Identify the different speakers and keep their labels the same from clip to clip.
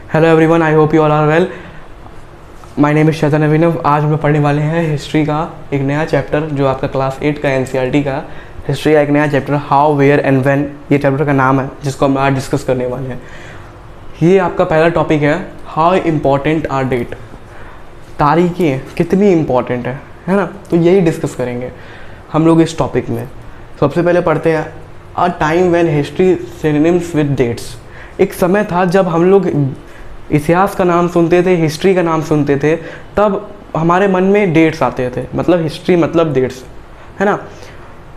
Speaker 1: Hello everyone, I hope you all are well. My name is Shaitan Abhinav. आज हम पढ़ने वाले हैं हिस्ट्री का एक नया चैप्टर जो आपका क्लास 8 का एनसीईआरटी का हिस्ट्री का एक नया chapter how where and when, ये चैप्टर का नाम है जिसको हम आज डिस्कस करने वाले हैं। ये आपका पहला टॉपिक है, हाउ इम्पॉर्टेंट आर डेट, तारीखें कितनी इम्पॉर्टेंट है ना। तो यही डिस्कस करेंगे हम लोग इस टॉपिक में। सबसे पहले पढ़ते हैं a time when history synonyms with dates. एक समय था जब हम लोग इतिहास का नाम सुनते थे, हिस्ट्री का नाम सुनते थे, तब हमारे मन में डेट्स आते थे। मतलब हिस्ट्री मतलब डेट्स, है ना।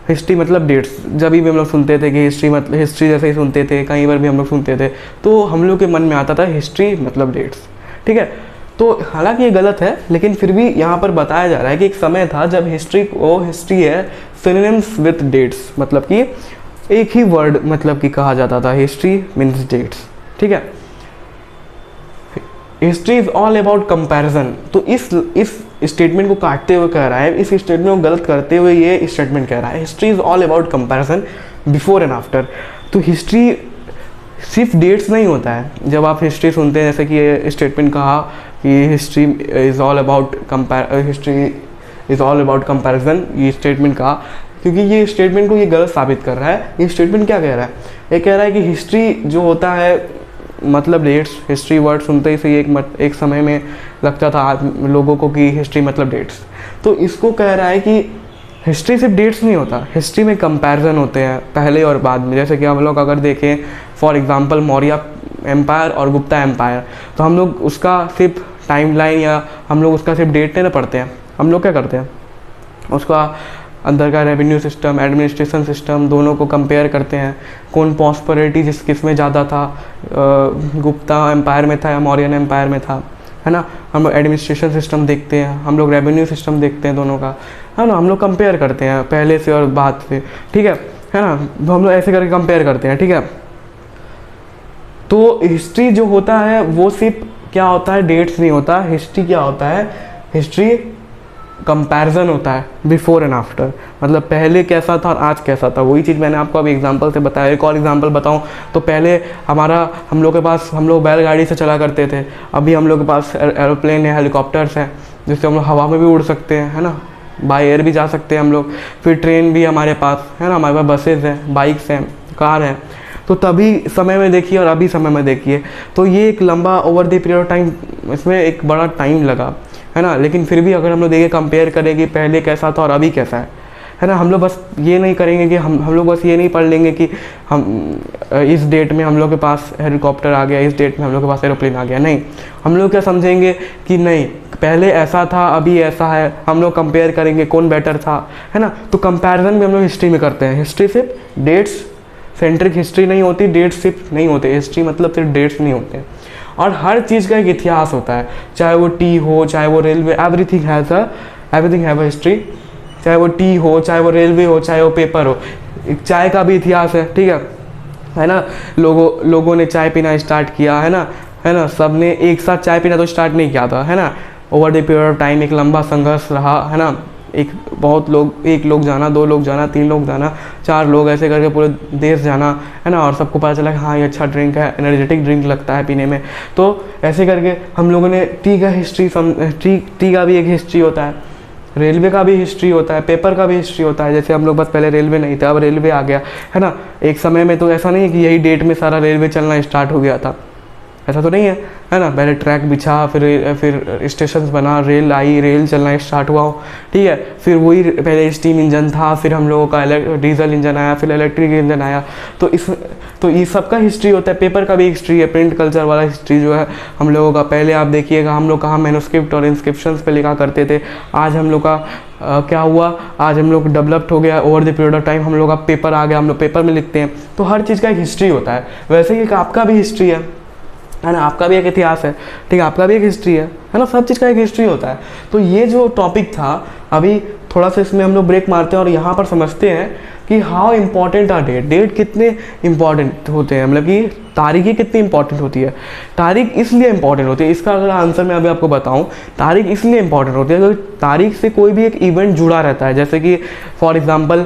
Speaker 1: हिस्ट्री मतलब डेट्स। जब भी हम लोग सुनते थे कि हिस्ट्री मतलब हिस्ट्री जैसे ही सुनते थे, कहीं पर भी हम लोग सुनते थे तो हम लोग के मन में आता था हिस्ट्री मतलब डेट्स। ठीक है, तो हालांकि ये गलत है, लेकिन फिर भी यहाँ पर बताया जा रहा है कि एक समय था जब हिस्ट्री है सिनोनिम्स विद डेट्स, मतलब कि एक ही वर्ड मतलब कि कहा जाता था, हिस्ट्री मीन्स डेट्स। ठीक है, history is all about comparison. तो इस स्टेटमेंट को काटते हुए कह रहा है, इस स्टेटमेंट को गलत करते हुए ये स्टेटमेंट कह रहा है history is all about comparison before and after. तो हिस्ट्री सिर्फ डेट्स नहीं होता है। जब आप हिस्ट्री सुनते हैं, जैसे कि ये स्टेटमेंट कहा कि history is all about comparison, ये स्टेटमेंट कहा क्योंकि ये स्टेटमेंट को ये गलत साबित कर रहा है। ये स्टेटमेंट क्या कह रहा है? ये कह रहा है कि हिस्ट्री जो होता है मतलब डेट्स। हिस्ट्री वर्ड सुनते ही से एक समय में लगता था लोगों को कि हिस्ट्री मतलब डेट्स। तो इसको कह रहा है कि हिस्ट्री सिर्फ डेट्स नहीं होता, हिस्ट्री में कंपैरिजन होते हैं पहले और बाद में। जैसे कि हम लोग अगर देखें फॉर एग्जांपल मौर्य एम्पायर और गुप्ता एम्पायर, तो हम लोग उसका सिर्फ टाइमलाइन या हम लोग उसका सिर्फ डेट नहीं ना पढ़ते हैं। हम लोग क्या करते हैं, उसका अंदर का रेवेन्यू सिस्टम, एडमिनिस्ट्रेशन सिस्टम, दोनों को कंपेयर करते हैं। कौन प्रॉस्पेरिटी किस में ज़्यादा था, गुप्ता एम्पायर में था या मौर्यन एम्पायर में था, है ना। हम लोग एडमिनिस्ट्रेशन सिस्टम देखते हैं, हम लोग रेवेन्यू सिस्टम देखते हैं, दोनों का, है ना। हम लोग कंपेयर करते हैं पहले से और बाद से, ठीक है ना। तो हम लोग ऐसे करके कंपेयर करते हैं, ठीक है। तो हिस्ट्री जो होता है वो सिर्फ क्या होता है, डेट्स नहीं होता। हिस्ट्री क्या होता है, हिस्ट्री कंपैरिजन होता है बिफोर एंड आफ्टर, मतलब पहले कैसा था और आज कैसा था। वही चीज़ मैंने आपको अभी एग्जांपल से बताया। एक और एग्जांपल बताऊं तो पहले हम लोग के पास हम लोग बैलगाड़ी से चला करते थे। अभी हम लोग के पास एरोप्लेन है, हेलीकॉप्टर्स हैं, जिससे हम लोग हवा में भी उड़ सकते हैं, है ना। बाय एयर भी जा सकते हैं हम लोग। फिर ट्रेन भी हमारे पास है ना, हमारे पास बसेज हैं, बाइक्स हैं, कार हैं। तो तभी समय में देखिए और अभी समय में देखिए, तो ये एक लंबा over the period of time, इसमें एक बड़ा टाइम लगा, है ना। लेकिन फिर भी अगर हम लोग देखें, कंपेयर करें कि पहले कैसा था और अभी कैसा है ना। हम लोग बस ये नहीं करेंगे कि हम लोग बस ये नहीं पढ़ लेंगे कि हम इस डेट में हम लोग के पास हेलीकॉप्टर आ गया, इस डेट में हम लोग के पास एरोप्लेन आ गया। नहीं, हम लोग क्या समझेंगे कि नहीं, पहले ऐसा था अभी ऐसा है। हम लोग कंपेयर करेंगे कौन बेटर था, है ना। तो कंपैरिजन भी हम लोग हिस्ट्री में करते हैं। हिस्ट्री सिर्फ डेट्स सेंट्रिक हिस्ट्री नहीं होती, डेट्स सिर्फ नहीं होते। हिस्ट्री मतलब सिर्फ डेट्स नहीं होते हैं। और हर चीज़ का एक इतिहास होता है, चाहे वो टी हो, चाहे वो railway, everything have a history. चाहे वो टी हो, चाहे वो रेलवे हो, चाहे वो पेपर हो, एक चाय का भी इतिहास है, ठीक है ना। लोगों ने चाय पीना स्टार्ट किया, है ना। सब ने एक साथ चाय पीना तो स्टार्ट नहीं किया था, है ना। Over the period of time एक लंबा संघर्ष रहा, है ना। एक लोग जाना, 2 लोग जाना, 3 लोग जाना, 4 लोग, ऐसे करके पूरे देश जाना, है ना। और सबको पता चला कि हाँ ये अच्छा ड्रिंक है, एनर्जेटिक ड्रिंक लगता है पीने में। तो ऐसे करके हम लोगों ने टी का भी एक हिस्ट्री होता है, रेलवे का भी हिस्ट्री होता है, पेपर का भी हिस्ट्री होता है। जैसे हम लोग बस पहले रेलवे नहीं था, अब रेलवे आ गया, है ना। एक समय में तो ऐसा नहीं है कि यही डेट में सारा रेलवे चलना स्टार्ट हो गया था, ऐसा तो नहीं है ना। पहले ट्रैक बिछा, फिर स्टेशन बना, रेल आई, रेल चलना स्टार्ट हुआ, ठीक है। फिर वही पहले स्टीम इंजन था, फिर हम लोगों का डीजल इंजन आया, फिर इलेक्ट्रिक इंजन आया। तो ये सब का हिस्ट्री होता है। पेपर का भी हिस्ट्री है, प्रिंट कल्चर वाला हिस्ट्री जो है हम लोगों का। पहले आप देखिएगा हम लोग कहाँ मैन्युस्क्रिप्ट और इंस्क्रिप्शंस पे लिखा करते थे। आज हम लोग का क्या हुआ, आज हम लोग डेवलप्ड हो गया over the period of time. हम लोग का पेपर आ गया, हम लोग पेपर में लिखते हैं। तो हर चीज़ का एक हिस्ट्री होता है। वैसे ही आपका भी हिस्ट्री है ना, आपका भी एक इतिहास है, ठीक है, आपका भी एक हिस्ट्री है ना। सब चीज़ का एक हिस्ट्री होता है। तो ये जो टॉपिक था, अभी थोड़ा सा इसमें हम लोग ब्रेक मारते हैं और यहाँ पर समझते हैं कि how important are date, date कितने इंपॉर्टेंट होते हैं, मतलब कि तारीखें कितनी इंपॉर्टेंट होती है। तारीख इसलिए इंपॉर्टेंट होती है, इसका अगर आंसर मैं अभी आपको बताऊं, तारीख इसलिए इंपॉर्टेंट होती है क्योंकि तारीख से कोई भी एक इवेंट जुड़ा रहता है। जैसे कि फॉर एग्जांपल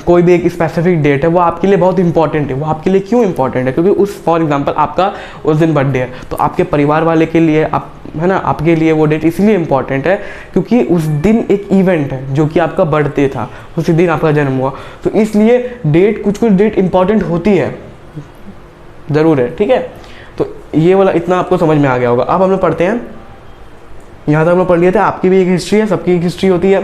Speaker 1: कोई भी एक स्पेसिफिक डेट है, वो आपके लिए बहुत इंपॉर्टेंट है। वो आपके लिए क्यों इंपॉर्टेंट है? क्योंकि उस फॉर एग्जांपल आपका उस दिन बर्थडे है, तो आपके परिवार वाले के लिए आप, है ना, आपके लिए वो डेट इसलिए इंपॉर्टेंट है क्योंकि उस दिन एक इवेंट है जो कि आपका बर्थडे था, उसी दिन आपका जन्म हुआ। तो इसलिए डेट, कुछ कुछ डेट इंपॉर्टेंट होती है, ज़रूर है, ठीक है। तो ये वाला इतना आपको समझ में आ गया होगा। अब हम लोग पढ़ते हैं, यहाँ तक हम लोग पढ़ लिए थे, आपकी भी एक हिस्ट्री है, सबकी एक हिस्ट्री होती है।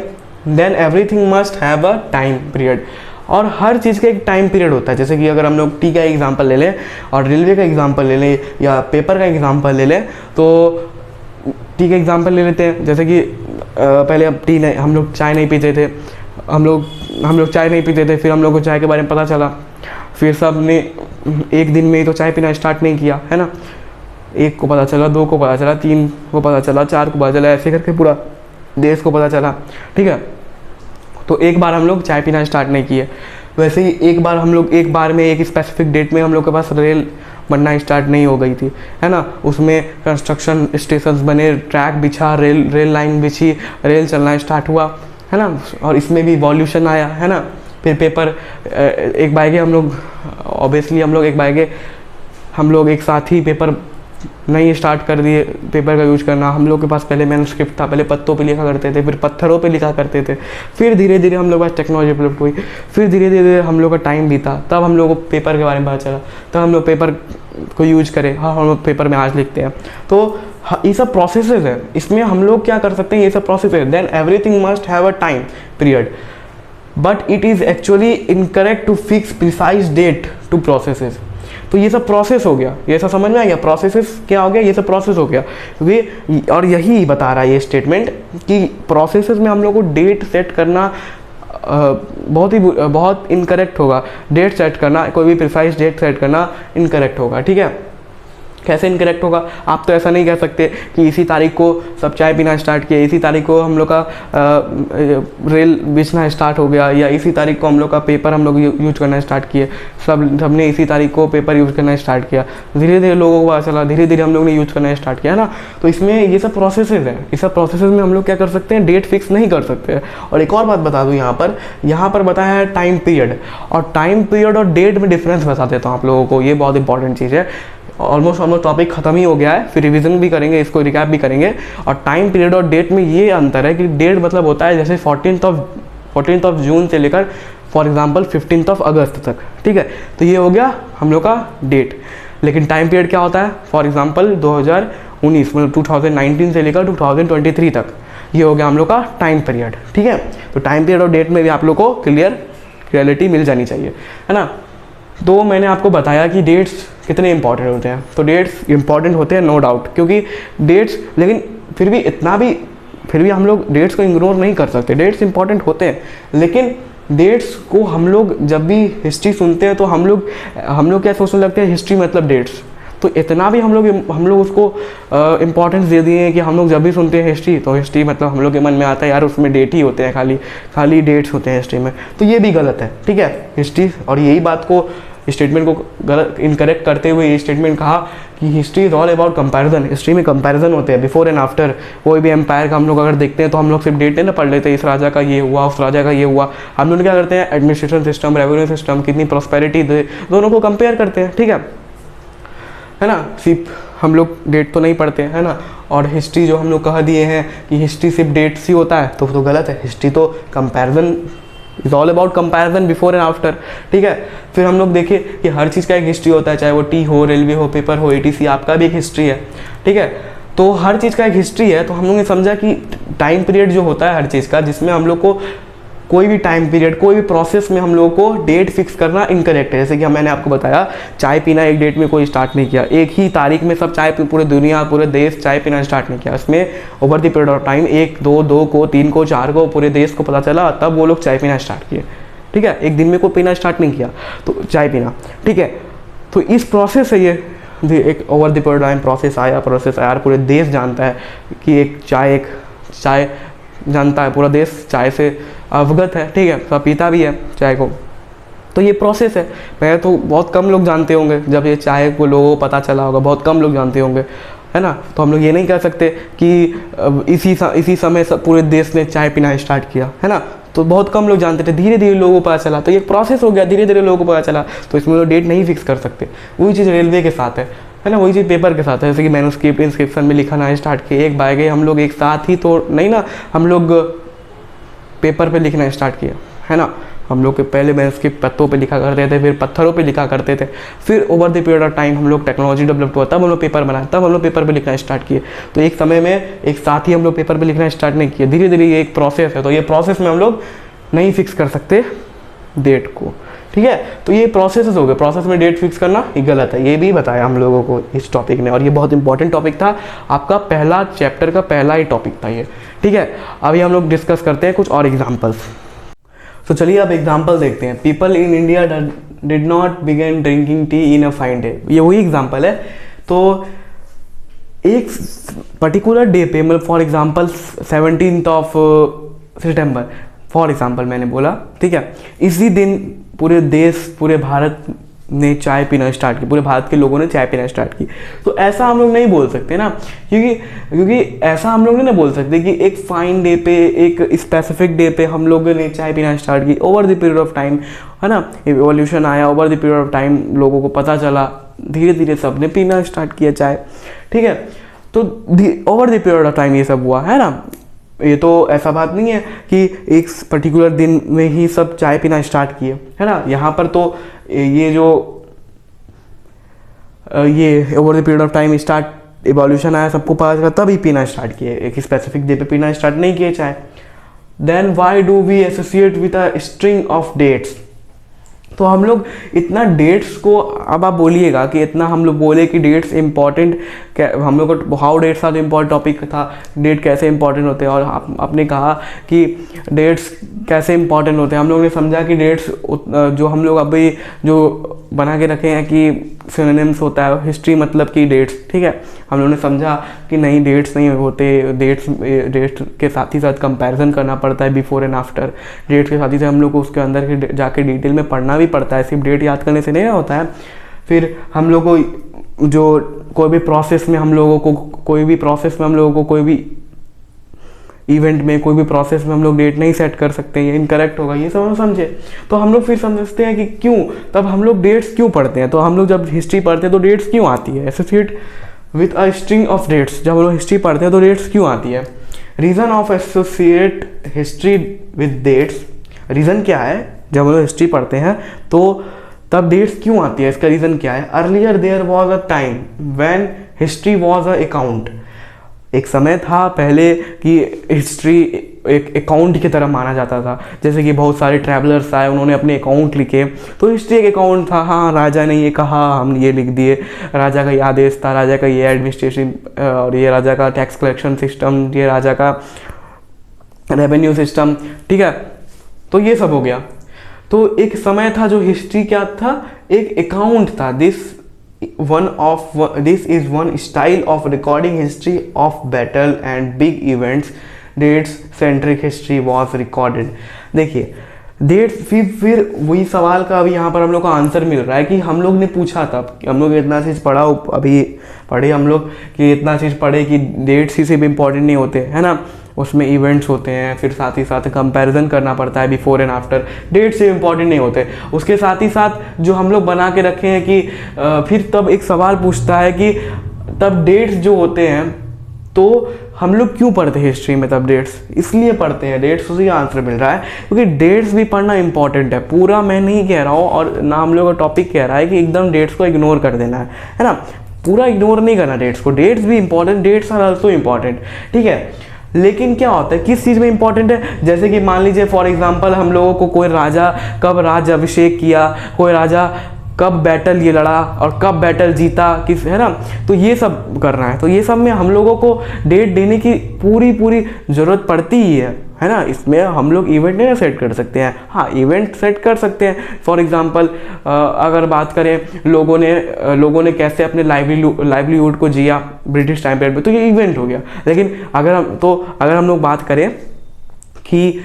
Speaker 1: Then everything must have a time period, और हर चीज़ का एक टाइम पीरियड होता है। जैसे कि अगर हम लोग टी का एग्जाम्पल ले लें और रेलवे का एग्जाम्पल ले लें या पेपर का एग्जाम्पल ले लें, तो टी का एग्जाम्पल ले लेते हैं। जैसे कि पहले अब टी नहीं, हम लोग चाय नहीं पीते थे, हम लोग चाय नहीं पीते थे, फिर हम लोग को चाय के बारे में पता चला, फिर सब ने एक दिन में ही तो चाय पीना स्टार्ट नहीं किया, है ना। एक को पता चला, दो को पता चला, तीन को पता चला, चार को पता चला, ऐसे करके पूरा देश को पता चला, ठीक है। तो एक बार हम लोग चाय पीना स्टार्ट नहीं किए। वैसे ही एक बार हम लोग, एक बार में एक स्पेसिफिक डेट में हम लोग के पास रेल बनना स्टार्ट नहीं हो गई थी, है ना। उसमें कंस्ट्रक्शन स्टेशंस बने, ट्रैक बिछा, रेल लाइन बिछी, रेल चलना स्टार्ट हुआ, है ना। और इसमें भी वॉल्यूशन आया, है ना। फिर पेपर एक बायगे हम लोग, ऑब्वियसली हम लोग एक बायगे, हम लोग एक साथ ही पेपर नहीं स्टार्ट कर दिए पेपर का यूज करना। हम लोग के पास पहले मैन्युस्क्रिप्ट था, पहले पत्तों पे लिखा करते थे, फिर पत्थरों पे लिखा करते थे, फिर धीरे धीरे हम लोग पास टेक्नोलॉजी डेवलप हुई, फिर धीरे धीरे हम लोग का टाइम बीता, तब हम लोग को पेपर के बारे में पता चला, तब हम लोग पेपर को यूज करें। हाँ, हम लोग पेपर में आज लिखते हैं। तो ये सब प्रोसेसेस है, इसमें हम लोग क्या कर सकते हैं, ये सब प्रोसेस है। Then everything must have a time period, but it is actually incorrect to fix precise date to processes. तो ये सब प्रोसेस हो गया, ये सब समझ में आ गया, प्रोसेसेस क्या हो गया, ये सब प्रोसेस हो गया। और यही बता रहा है ये स्टेटमेंट कि प्रोसेसेस में हम लोग को डेट सेट करना बहुत इनकरेक्ट होगा। डेट सेट करना, कोई भी प्रिसाइज डेट सेट करना इनकरेक्ट होगा, ठीक है। कैसे इनकरेक्ट होगा? आप तो ऐसा नहीं कह सकते कि इसी तारीख को सब चाय पीना स्टार्ट किया, इसी तारीख को हम लोग का रेल बिछना स्टार्ट हो गया, या इसी तारीख को हम लोग का पेपर हम लोग यूज करना स्टार्ट किए, सबने इसी तारीख को पेपर यूज करना स्टार्ट किया। धीरे धीरे लोगों को पता चला, धीरे धीरे हम लोग ने यूज करना स्टार्ट किया, है ना। तो इसमें ये सब प्रोसेसेस है, इस सब प्रोसेसेस में हम लोग क्या कर सकते हैं, डेट फिक्स नहीं कर सकते। और एक और बात बता दूँ, यहाँ पर बताया है टाइम पीरियड, और टाइम पीरियड और डेट में डिफरेंस बता देता हूँ आप लोगों को, ये बहुत इंपॉर्टेंट चीज़ है। ऑलमोस्ट टॉपिक खत्म ही हो गया है, फिर रिवीजन भी करेंगे, इसको रिकैप भी करेंगे। और टाइम पीरियड और डेट में ये अंतर है कि डेट मतलब होता है जैसे 14th ऑफ जून से लेकर फॉर एग्जांपल 15th ऑफ अगस्त तक, ठीक है। तो ये हो गया हम लोग का डेट। लेकिन टाइम पीरियड क्या होता है, फॉर एग्जांपल 2019 मतलब 2019 से लेकर 2023 तक, ये हो गया हम लोग का टाइम पीरियड, ठीक है। तो टाइम पीरियड और डेट में भी आप लोग को क्लियरिटी मिल जानी चाहिए, है ना। तो मैंने आपको बताया कि डेट्स कितने इंपॉर्टेंट होते हैं। तो डेट्स इंपॉर्टेंट होते हैं, नो डाउट, क्योंकि डेट्स, लेकिन फिर भी हम लोग डेट्स को इग्नोर नहीं कर सकते। डेट्स इंपॉर्टेंट होते हैं, लेकिन डेट्स को हम लोग जब भी हिस्ट्री सुनते हैं तो हम लोग क्या सोचने लगते हैं, हिस्ट्री मतलब डेट्स। तो इतना भी हम लोग उसको इम्पोर्टेंस दे दिए हैं कि हम लोग जब भी सुनते हैं हिस्ट्री, तो हिस्ट्री मतलब हम लोग के मन में आता है यार उसमें डेट ही होते हैं, खाली डेट्स होते हैं हिस्ट्री में। तो ये भी गलत है, ठीक है। हिस्ट्री, और यही बात को, स्टेटमेंट को गलत इनकरेक्ट करते हुए ये स्टेटमेंट कहा कि history is all about comparison. History में कंपैरिजन होते हैं, बिफोर एंड आफ्टर। कोई भी एम्पायर का हम लोग अगर देखते हैं तो हम लोग सिर्फ डेट नहीं ना पढ़ लेते, इस राजा का ये हुआ, उस राजा का ये हुआ। हम लोग क्या करते हैं, एडमिनिस्ट्रेशन सिस्टम, रेवेन्यू सिस्टम, कितनी प्रॉस्पेरिटी, दोनों को कंपेयर करते हैं, ठीक है ना। सिर्फ हम लोग डेट तो नहीं पढ़ते, है ना। और हिस्ट्री जो हम लोग कह दिए हैं कि हिस्ट्री सिर्फ डेट्स ही होता है, तो गलत है। हिस्ट्री तो comparison, is all about comparison before and after, ठीक है। फिर हम लोग देखें कि हर चीज़ का एक हिस्ट्री होता है, चाहे वो टी हो, रेलवे हो, पेपर हो, ETC, आपका भी एक हिस्ट्री है, ठीक है। तो हर चीज़ का एक हिस्ट्री है। तो हम लोग ने समझा कि टाइम पीरियड जो होता है हर चीज़ का, जिसमें हम लोग को कोई भी टाइम पीरियड, कोई भी प्रोसेस में हम लोगों को डेट फिक्स करना इनकरेक्ट है। जैसे कि मैंने आपको बताया, चाय पीना एक डेट में कोई स्टार्ट नहीं किया, एक ही तारीख में सब चाय, पूरे दुनिया, पूरे देश चाय पीना स्टार्ट नहीं किया। उसमें over the period of time 1, 2 को, 3 को, 4 को, पूरे देश को पता चला, तब वो लोग चाय पीना स्टार्ट किए, ठीक है। एक दिन में कोई पीना स्टार्ट नहीं किया, तो चाय पीना, ठीक है। तो इस प्रोसेस है ये, एक over the period time process आया, पूरे देश जानता है कि एक चाय जानता है, पूरा देश चाय से अवगत है, ठीक है, सब पीता भी है चाय को। तो ये प्रोसेस है। पहले तो बहुत कम लोग जानते होंगे, जब ये चाय को लोगों को पता चला होगा बहुत कम लोग जानते होंगे, है ना। तो हम लोग ये नहीं कह सकते कि इसी समय सब पूरे देश ने चाय पीना स्टार्ट किया, है ना। तो बहुत कम लोग जानते थे, धीरे धीरे लोगों को पता चला, तो ये प्रोसेस हो गया, धीरे धीरे लोगों को पता चला। तो इसमें लोग डेट नहीं फिक्स कर सकते। वही चीज़ रेलवे के साथ है ना, वही चीज़ पेपर के साथ है। जैसे कि मैन्युस्क्रिप्ट इंस्क्रिप्शन में लिखना स्टार्ट किए, एक बाय गए हम लोग एक साथ ही, तो नहीं ना, हम लोग पेपर पे लिखना स्टार्ट किया, है ना। हम लोग के पहले मैन्युस्क्रिप्ट पत्तों पे लिखा करते थे, फिर पत्थरों पे लिखा करते थे, फिर over the period of time हम लोग टेक्नोलॉजी डेवलप हुआ, तब हम लोग पेपर बनाए, तब हम लोग पेपर पे लिखना स्टार्ट किए। तो एक समय में एक साथ ही हम लोग पेपर पे लिखना स्टार्ट नहीं किए, धीरे धीरे ये एक प्रोसेस है। तो ये प्रोसेस में हम लोग नहीं फिक्स कर सकते डेट को, ठीक है। तो ये प्रोसेस हो गए, प्रोसेस में डेट फिक्स करना ये गलत है, ये भी बताया हम लोगों को इस टॉपिक ने, और ये बहुत इंपॉर्टेंट टॉपिक था, आपका पहला चैप्टर का पहला ही टॉपिक था ये, ठीक है। अभी हम लोग डिस्कस करते हैं कुछ और एग्जाम्पल्स। तो चलिए अब एग्जाम्पल देखते हैं। People in India did not begin drinking tea in a fine day, ये वही एग्जाम्पल है। तो एक पर्टिकुलर डे पे, मतलब for example 17 September for example मैंने बोला, ठीक है, इसी दिन पूरे देश, पूरे भारत ने चाय पीना स्टार्ट की, पूरे भारत के लोगों ने चाय पीना स्टार्ट की। तो ऐसा हम लोग नहीं बोल सकते ना, क्योंकि ऐसा हम लोग नहीं ना बोल सकते कि एक फाइन डे पे, एक स्पेसिफिक डे पे हम लोगों ने चाय पीना स्टार्ट की। Over the period of time, है ना, एवोल्यूशन आया, over the period of time लोगों को पता चला, धीरे धीरे सब ने पीना स्टार्ट किया चाय, ठीक है। तो over the period of time ये सब हुआ, है ना। ये तो ऐसा बात नहीं है कि एक पर्टिकुलर दिन में ही सब चाय पीना स्टार्ट किए, है ना। यहाँ पर तो ये जो ये over the period of time start evolution आया, सबको पता चला, तभी पीना स्टार्ट किए, एक स्पेसिफिक डे पे पीना स्टार्ट नहीं किए चाय। Then why do we associate with a string of dates. तो हम लोग इतना डेट्स को, अब आप बोलिएगा कि इतना हम लोग बोले कि डेट्स इंपॉर्टेंट, हम लोग को how dates are important topic था, डेट कैसे इंपॉर्टेंट होते हैं, और आपने कहा कि डेट्स कैसे इंपॉर्टेंट होते हैं। हम लोगों ने समझा कि डेट्स जो हम लोग अभी जो बना के रखे हैं कि सिनोनिम्स होता है हिस्ट्री मतलब कि डेट्स, ठीक है। हम लोगों ने समझा कि नहीं, डेट्स नहीं होते, डेट्स के साथ ही साथ कंपैरिजन करना पड़ता है बिफोर एंड आफ्टर। डेट्स के साथ ही साथ हम लोग को उसके अंदर के जाके डिटेल में पढ़ना भी पड़ता है, सिर्फ डेट याद करने से नहीं होता है। फिर हम लोग को जो कोई भी प्रोसेस में हम लोगों को कोई भी इवेंट में, कोई भी प्रोसेस में हम लोग डेट नहीं सेट कर सकते, ये इनकरेक्ट होगा, ये सब हम समझे। तो हम लोग फिर समझते हैं कि क्यों, तब हम लोग डेट्स क्यों पढ़ते हैं। तो हम लोग जब हिस्ट्री पढ़ते हैं तो डेट्स क्यों आती है, associate with a string of dates. जब हम लोग हिस्ट्री पढ़ते हैं तो डेट्स क्यों आती है। Reason of associate history with dates, reason क्या है, जब हम लोग हिस्ट्री पढ़ते हैं तो तब डेट्स क्यों आती है, इसका रीज़न क्या है। Earlier there was a time when history was a account. एक समय था पहले कि हिस्ट्री एक अकाउंट की तरह माना जाता था। जैसे कि बहुत सारे ट्रैवलर्स आए, उन्होंने अपने अकाउंट लिखे, तो हिस्ट्री एक अकाउंट था। हाँ, राजा ने ये कहा, हम ये लिख दिए, राजा का ये आदेश था, राजा का ये एडमिनिस्ट्रेशन, और ये राजा का टैक्स कलेक्शन सिस्टम, ये राजा का रेवेन्यू सिस्टम, ठीक है। तो ये सब हो गया। तो एक समय था जो हिस्ट्री क्या था, एक अकाउंट था। This is one style of recording history of battle and big events. Dates centric history was recorded. देखिए डेट्स, फिर वही सवाल का अभी यहाँ पर हम लोग को आंसर मिल रहा है कि हम लोग ने पूछा था, हम लोग इतना चीज़ पढ़ा, अभी पढ़े हम लोग कि इतना चीज़ पढ़े कि डेट्स ही सिर्फ इम्पॉर्टेंट नहीं होते, है ना, उसमें इवेंट्स होते हैं, फिर साथ ही साथ कंपैरिजन करना पड़ता है बिफोर एंड आफ्टर। डेट से इम्पॉर्टेंट नहीं होते, उसके साथ ही साथ जो हम लोग बना के रखे हैं कि फिर तब एक सवाल पूछता है कि तब डेट्स जो होते हैं तो हम लोग क्यों पढ़ते हैं हिस्ट्री में, तब डेट्स इसलिए पढ़ते हैं, डेट्स उसी का आंसर मिल रहा है क्योंकि डेट्स भी पढ़ना इंपॉर्टेंट है। पूरा मैं नहीं कह रहा हूँ और ना हम लोग का टॉपिक कह रहा है कि एकदम डेट्स को इग्नोर कर देना है ना, पूरा इग्नोर नहीं करना डेट्स को। डेट्स भी important, dates are also important, ठीक है। लेकिन क्या होता है, किस चीज़ में इंपॉर्टेंट है, जैसे कि मान लीजिए फॉर एग्जांपल हम लोगों को कोई राजा कब राज अभिषेक किया, कोई राजा कब बैटल ये लड़ा और कब बैटल जीता, किस, है ना, तो ये सब करना है। तो ये सब में हम लोगों को डेट देने की पूरी ज़रूरत पड़ती ही है ना। इसमें हम लोग इवेंट नहीं सेट कर सकते हैं, हाँ इवेंट सेट कर सकते हैं। फॉर एग्जांपल अगर बात करें लोगों ने कैसे अपने लाइवलीहुड को जिया ब्रिटिश टाइम पीरियड में, तो ये इवेंट हो गया। लेकिन अगर हम लोग बात करें कि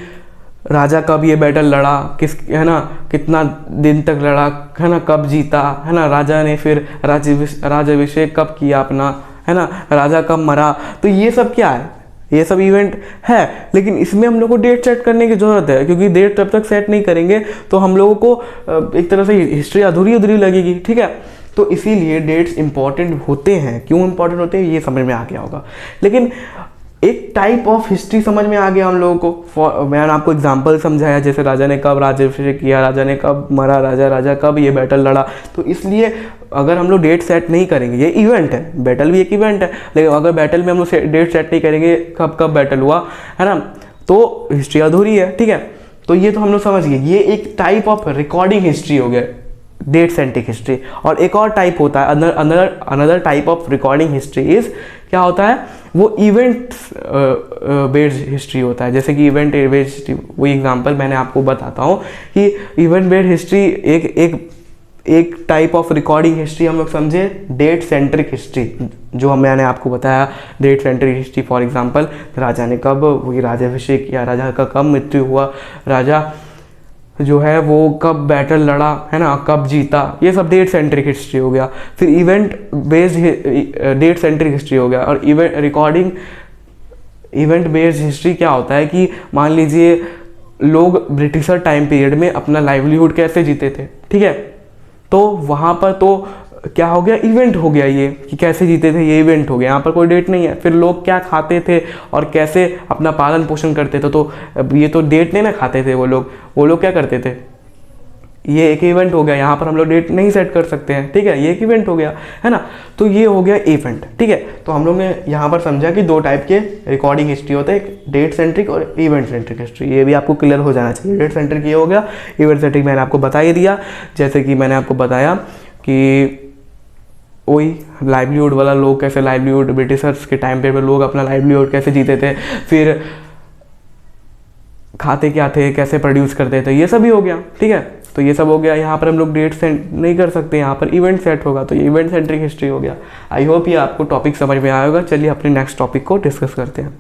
Speaker 1: राजा कब ये बैटल लड़ा, किस, है ना, कितना दिन तक लड़ा, है ना, कब जीता, है ना, राजा ने फिर राज्याभिषेक कब किया अपना, है ना, राजा कब मरा। तो ये सब क्या है, ये सब इवेंट है, लेकिन इसमें हम लोग को डेट सेट करने की ज़रूरत है, क्योंकि डेट जब तक सेट नहीं करेंगे तो हम लोगों को एक तरह से हिस्ट्री अधूरी अधूरी लगेगी, ठीक है। तो इसीलिए डेट्स इंपॉर्टेंट होते हैं। क्यों इंपॉर्टेंट होते हैं ये समझ में आ गया होगा। लेकिन एक टाइप ऑफ हिस्ट्री समझ में आ गया हम लोगों को। मैंने आपको एग्जांपल समझाया, जैसे राजा ने कब राज्याभिषेक किया, राजा ने कब मरा, राजा कब ये बैटल लड़ा। तो इसलिए अगर हम लोग डेट सेट नहीं करेंगे, ये इवेंट है, बैटल भी एक इवेंट है, लेकिन अगर बैटल में हम लोग डेट सेट नहीं करेंगे कब कब बैटल हुआ, है ना, तो हिस्ट्री अधूरी है, ठीक है। तो ये तो हम लोग समझ गए, ये एक टाइप ऑफ रिकॉर्डिंग हिस्ट्री हो गया, डेट सेंट्रिक हिस्ट्री। और एक और टाइप होता है, another type of recording history is, क्या होता है, वो इवेंट बेस्ड हिस्ट्री होता है। जैसे कि इवेंट बेस्ड हिस्ट्री, वो एग्जांपल मैंने आपको बताता हूँ कि इवेंट बेस्ड हिस्ट्री एक टाइप ऑफ रिकॉर्डिंग हिस्ट्री हम लोग समझे, डेट सेंट्रिक हिस्ट्री, जो मैंने आपको बताया date centric history. For example, राजा ने कब वही राज्याभिषेक किया, राजा का कब मृत्यु हुआ, राजा जो है वो कब बैटल लड़ा, है ना, कब जीता, ये सब डेट सेंट्रिक हिस्ट्री हो गया। फिर event based date centric history हो गया। और इवेंट बेस्ड हिस्ट्री क्या होता है कि मान लीजिए लोग ब्रिटिशर टाइम पीरियड में अपना लाइवलीहुड कैसे जीते थे, ठीक है, तो वहाँ पर तो क्या हो गया, इवेंट हो गया, ये कि कैसे जीते थे, ये इवेंट हो गया। यहाँ पर कोई डेट नहीं है। फिर लोग क्या खाते थे और कैसे अपना पालन पोषण करते थे, तो ये तो डेट नहीं ना खाते थे वो लोग क्या करते थे, ये एक इवेंट हो गया। यहाँ पर हम लोग डेट नहीं सेट कर सकते हैं, ठीक है, ये एक इवेंट हो गया, है ना। तो ये हो गया इवेंट, ठीक है। तो हम लोग ने यहाँ पर समझा कि दो टाइप के रिकॉर्डिंग हिस्ट्री होते हैं, एक डेट सेंट्रिक और इवेंट सेंट्रिक हिस्ट्री। ये भी आपको क्लियर हो जाना चाहिए। डेट सेंट्रिक ये हो गया, इवेंट सेंट्रिक मैंने आपको बता ही दिया। जैसे कि मैंने आपको बताया कि वही लाइवलीहुड वाला, लोग कैसे लाइवलीहुड ब्रिटिशर्स के टाइम पे लोग अपना लाइवलीहुड कैसे जीते थे, फिर खाते क्या थे, कैसे प्रोड्यूस करते थे, ये सब ही हो गया, ठीक है। तो ये सब हो गया। यहाँ पर हम लोग डेट सेट नहीं कर सकते, यहाँ पर इवेंट सेट होगा, तो ये इवेंट सेंट्रिक हिस्ट्री हो गया। आई होप ये आपको टॉपिक समझ में आया होगा। चलिए अपने नेक्स्ट टॉपिक को डिस्कस करते हैं।